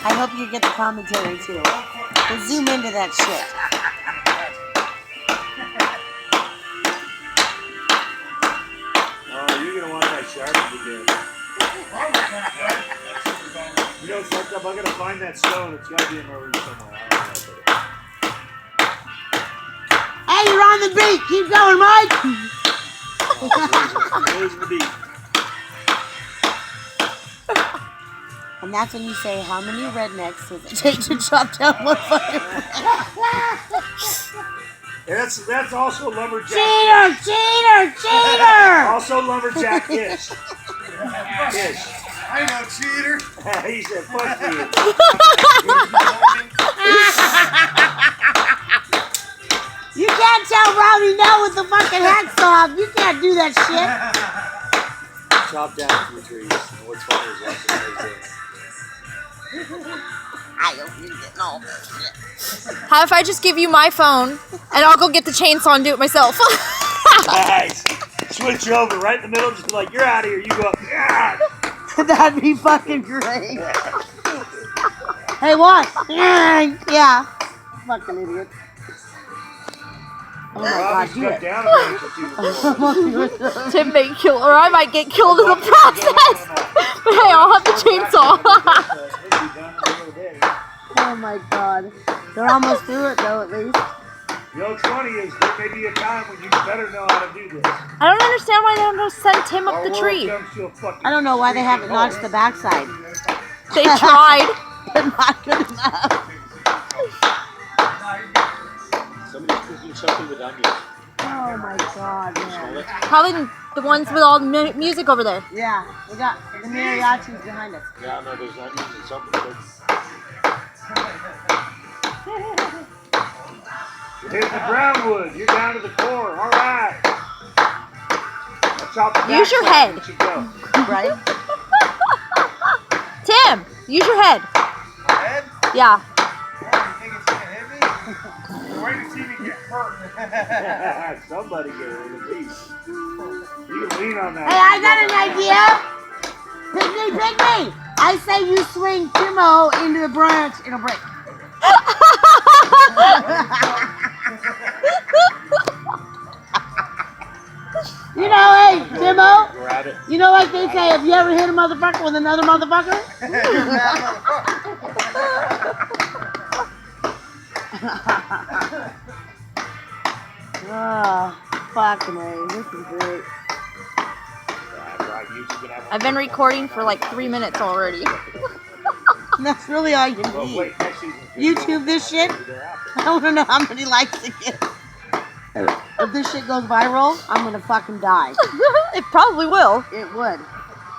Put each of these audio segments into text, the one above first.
I hope you get the commentary too. But zoom into that shit. Oh, you're gonna want that shark again. You know, fucked up. I gotta find that stone. It's gotta be in my room somewhere. I don't know. Hey, you're on the beat. Keep going, Mike. Losing the beat. And that's when you say, how many rednecks does it take to chop down one fucking That's also lumberjack. Cheater! Cheater! Cheater! Also lumberjack ish. Ish. I know, cheater. He said, fuck you. You can't tell Robbie no with the fucking hacksaw. You can't do that shit. Chop down 3 trees. And what's funny is watching those I hope you're getting all this shit. How if I just give you my phone and I'll go get the chainsaw and do it myself? Nice. Switch over right in the middle. Just be like, you're out of here. You go up. Yeah. That'd be fucking great. Hey, what? Yeah. Fucking idiot. Oh my God, do it. Down a minute or two. Tim may kill, or I might get killed in the process. But hey, I'll have the chainsaw. Oh my God. They're almost through it though, at least. You know what's funny is there may be a time when you better know how to do this. I don't understand why they don't send Tim up the tree. I don't know why they haven't notched the backside. They tried. They're not good enough. Somebody's cooking something with onions. Oh my God, man. Probably the ones with all the music over there. Yeah, we got the mariachis behind us. Yeah, I know there's onions and something. You're hitting the brown wood. You're down to the core. All right. Use your head. Right? Tim, use your head. My head? Yeah. Oh, you think it's gonna hit me? Wait to see me get hurt. Somebody get rid of these. You can lean on that. Hey, I got an idea. Pick me, pick me. I say you swing Timo into the branch, it'll break. You know, hey, Timo. Grab it. You know, like they say, have you ever hit a motherfucker with another motherfucker? Oh, fuck me. This is great. I've been recording for like 3 minutes already. That's really all you need. YouTube this shit. I want to know how many likes it gets. If this shit goes viral, I'm gonna fucking die. It probably will. It would.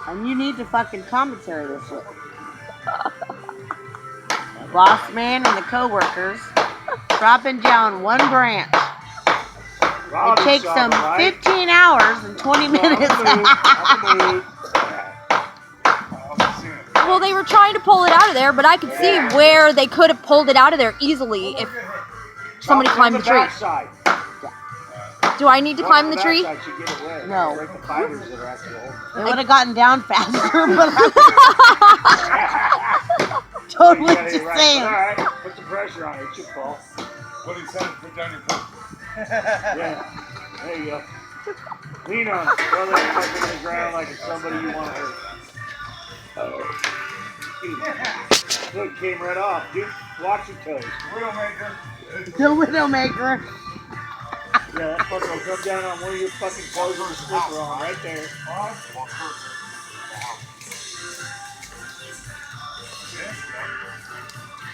And you need to fucking commentary this shit. Boss man and the co-workers dropping down one branch. It takes them 15 hours and 20 minutes. Well, they were trying to pull it out of there, but I could see where they could have pulled it out of there easily if somebody climbed the tree. Do I need to climb the tree? No. They would have gotten down faster, but I'm totally just saying. Alright, put the pressure on it. It's your fault. What he said is put down your foot. Yeah, there you go. Lean on it. Throw that fucking on the ground like it's somebody you want to hurt. Look, came right off. Dude, watch your toes. Widowmaker. The Widowmaker. Yeah, that fucker will come down on one of your fucking clothes with a slipper on right there.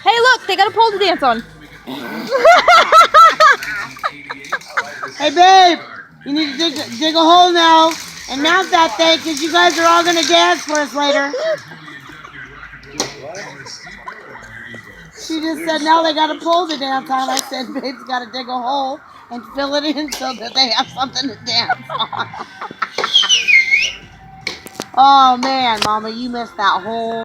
Hey, look, they got a pole to dance on. Hey, babe, you need to dig a hole now and mount that thing because you guys are all going to dance for us later. She just said, now they got a pole to dance on. I said, babe's got to dig a hole and fill it in so that they have something to dance on. Oh, man, Mama, you missed that whole...